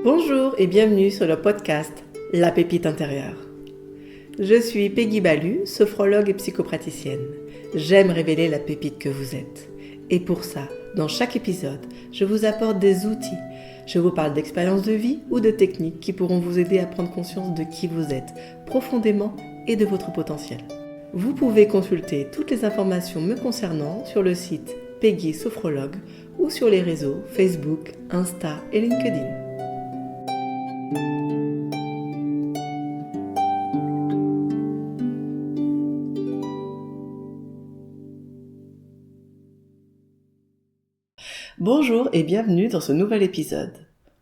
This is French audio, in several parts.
Bonjour et bienvenue sur le podcast La Pépite intérieure. Je suis Peggy Balu, sophrologue et psychopraticienne. J'aime révéler la pépite que vous êtes. Et pour ça, dans chaque épisode, je vous apporte des outils. Je vous parle d'expériences de vie ou de techniques qui pourront vous aider à prendre conscience de qui vous êtes profondément et de votre potentiel. Vous pouvez consulter toutes les informations me concernant sur le site Peggy Sophrologue ou sur les réseaux Facebook, Insta et LinkedIn. Bonjour et bienvenue dans ce nouvel épisode.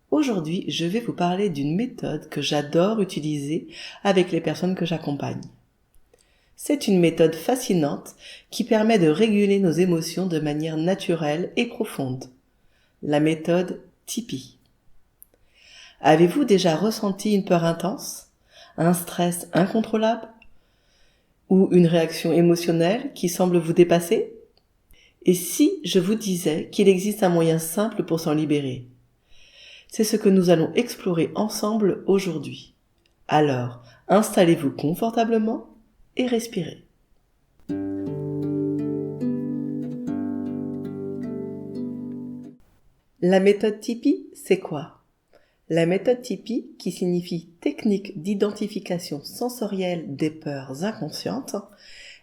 Aujourd'hui, je vais vous parler d'une méthode que j'adore utiliser avec les personnes que j'accompagne. C'est une méthode fascinante qui permet de réguler nos émotions de manière naturelle et profonde. La méthode Tipeee. Avez-vous déjà ressenti une peur intense, un stress incontrôlable ou une réaction émotionnelle qui semble vous dépasser ? Et si je vous disais qu'il existe un moyen simple pour s'en libérer ? C'est ce que nous allons explorer ensemble aujourd'hui. Alors, installez-vous confortablement et respirez. La méthode Tipeee, c'est quoi ? La méthode Tipeee, qui signifie technique d'identification sensorielle des peurs inconscientes,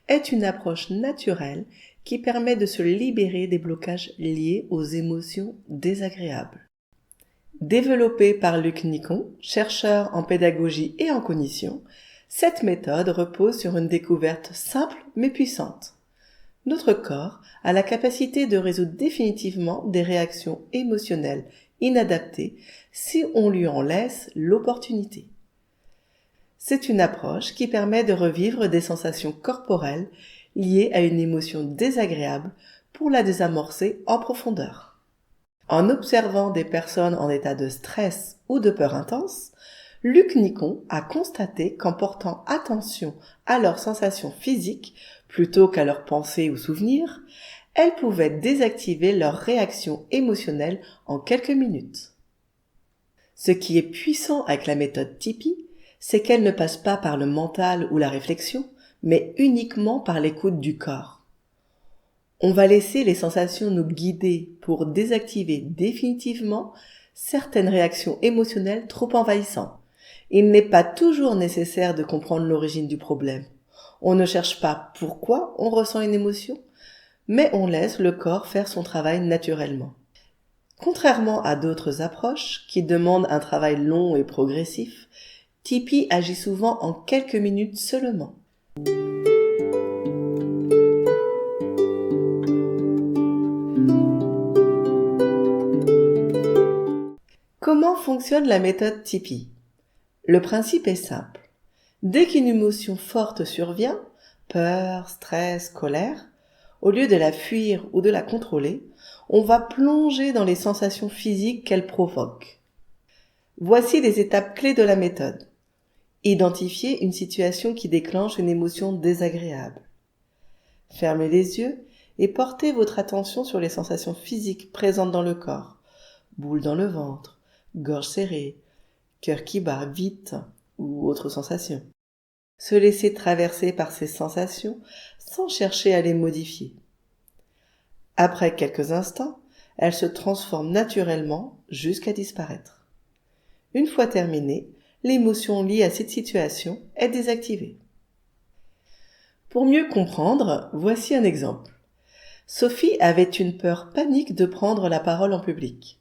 est une approche naturelle qui permet de se libérer des blocages liés aux émotions désagréables. Développée par Luc Nicon, chercheur en pédagogie et en cognition, cette méthode repose sur une découverte simple mais puissante. Notre corps a la capacité de résoudre définitivement des réactions émotionnelles inadaptées si on lui en laisse l'opportunité. C'est une approche qui permet de revivre des sensations corporelles liées à une émotion désagréable pour la désamorcer en profondeur. En observant des personnes en état de stress ou de peur intense, Luc Nicon a constaté qu'en portant attention à leurs sensations physiques plutôt qu'à leurs pensées ou souvenirs, elles pouvaient désactiver leurs réactions émotionnelles en quelques minutes. Ce qui est puissant avec la méthode Tipeee, c'est qu'elle ne passe pas par le mental ou la réflexion, mais uniquement par l'écoute du corps. On va laisser les sensations nous guider pour désactiver définitivement certaines réactions émotionnelles trop envahissantes. Il n'est pas toujours nécessaire de comprendre l'origine du problème. On ne cherche pas pourquoi on ressent une émotion, mais on laisse le corps faire son travail naturellement. Contrairement à d'autres approches qui demandent un travail long et progressif, Tipeee agit souvent en quelques minutes seulement. Comment fonctionne la méthode Tipeee ? Le principe est simple. Dès qu'une émotion forte survient, peur, stress, colère, au lieu de la fuir ou de la contrôler, on va plonger dans les sensations physiques qu'elle provoque. Voici les étapes clés de la méthode. Identifier une situation qui déclenche une émotion désagréable. Fermez les yeux et portez votre attention sur les sensations physiques présentes dans le corps. Boule dans le ventre, gorge serrée, cœur qui bat vite ou autres sensations. Se laisser traverser par ces sensations sans chercher à les modifier. Après quelques instants, elles se transforment naturellement jusqu'à disparaître. Une fois terminée, l'émotion liée à cette situation est désactivée. Pour mieux comprendre, voici un exemple. Sophie avait une peur panique de prendre la parole en public.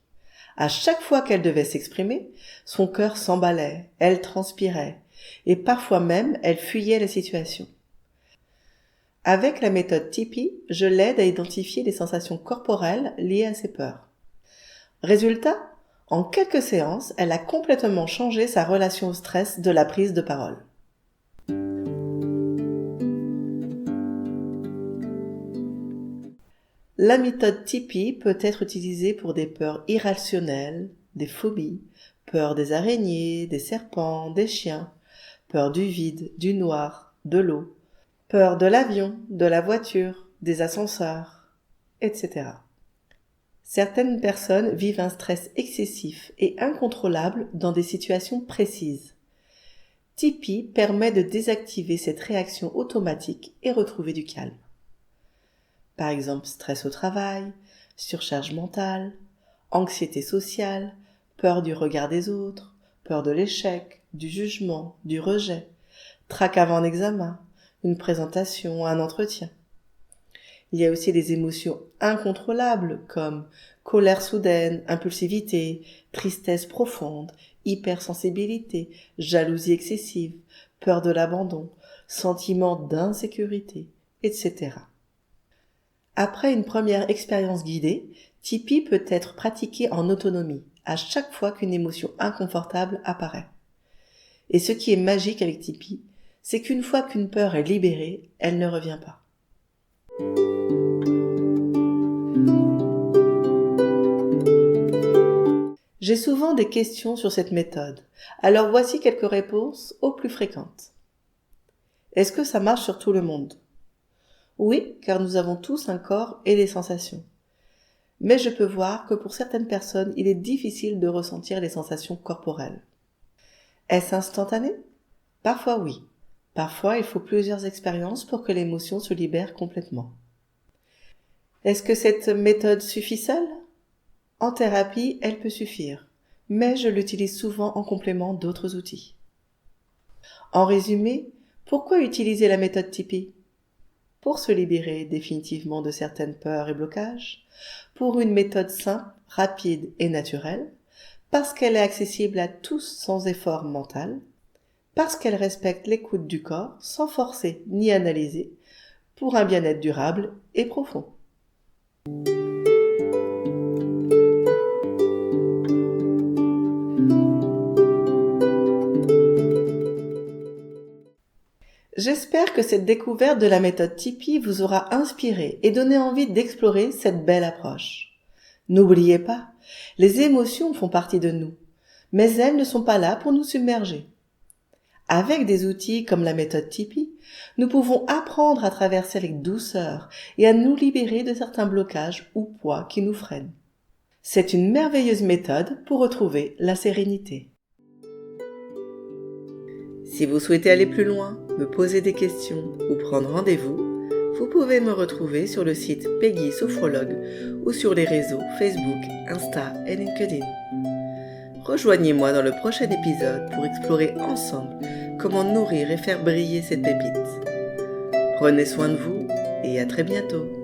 À chaque fois qu'elle devait s'exprimer, son cœur s'emballait, elle transpirait, et parfois même elle fuyait la situation. Avec la méthode Tipeee, je l'aide à identifier les sensations corporelles liées à ses peurs. Résultat, en quelques séances, elle a complètement changé sa relation au stress de la prise de parole. La méthode Tipeee peut être utilisée pour des peurs irrationnelles, des phobies, peur des araignées, des serpents, des chiens, peur du vide, du noir, de l'eau, peur de l'avion, de la voiture, des ascenseurs, etc. Certaines personnes vivent un stress excessif et incontrôlable dans des situations précises. Tipeee permet de désactiver cette réaction automatique et retrouver du calme. Par exemple, stress au travail, surcharge mentale, anxiété sociale, peur du regard des autres, peur de l'échec, du jugement, du rejet, trac avant un examen, une présentation, un entretien. Il y a aussi des émotions incontrôlables comme colère soudaine, impulsivité, tristesse profonde, hypersensibilité, jalousie excessive, peur de l'abandon, sentiment d'insécurité, etc. Après une première expérience guidée, Tipeee peut être pratiqué en autonomie à chaque fois qu'une émotion inconfortable apparaît. Et ce qui est magique avec Tipeee, c'est qu'une fois qu'une peur est libérée, elle ne revient pas. J'ai souvent des questions sur cette méthode, alors voici quelques réponses aux plus fréquentes. Est-ce que ça marche sur tout le monde ? Oui, car nous avons tous un corps et des sensations. Mais je peux voir que pour certaines personnes, il est difficile de ressentir les sensations corporelles. Est-ce instantané ? Parfois oui. Parfois, il faut plusieurs expériences pour que l'émotion se libère complètement. Est-ce que cette méthode suffit seule ? En thérapie, elle peut suffire, mais je l'utilise souvent en complément d'autres outils. En résumé, pourquoi utiliser la méthode Tipeee ? Pour se libérer définitivement de certaines peurs et blocages, pour une méthode simple, rapide et naturelle, parce qu'elle est accessible à tous sans effort mental, parce qu'elle respecte l'écoute du corps sans forcer ni analyser, pour un bien-être durable et profond. J'espère que cette découverte de la méthode Tipeee vous aura inspiré et donné envie d'explorer cette belle approche. N'oubliez pas, les émotions font partie de nous, mais elles ne sont pas là pour nous submerger. Avec des outils comme la méthode Tipeee, nous pouvons apprendre à traverser avec douceur et à nous libérer de certains blocages ou poids qui nous freinent. C'est une merveilleuse méthode pour retrouver la sérénité. Si vous souhaitez aller plus loin, me poser des questions ou prendre rendez-vous, vous pouvez me retrouver sur le site Peggy Sophrologue ou sur les réseaux Facebook, Insta et LinkedIn. Rejoignez-moi dans le prochain épisode pour explorer ensemble comment nourrir et faire briller cette pépite. Prenez soin de vous et à très bientôt.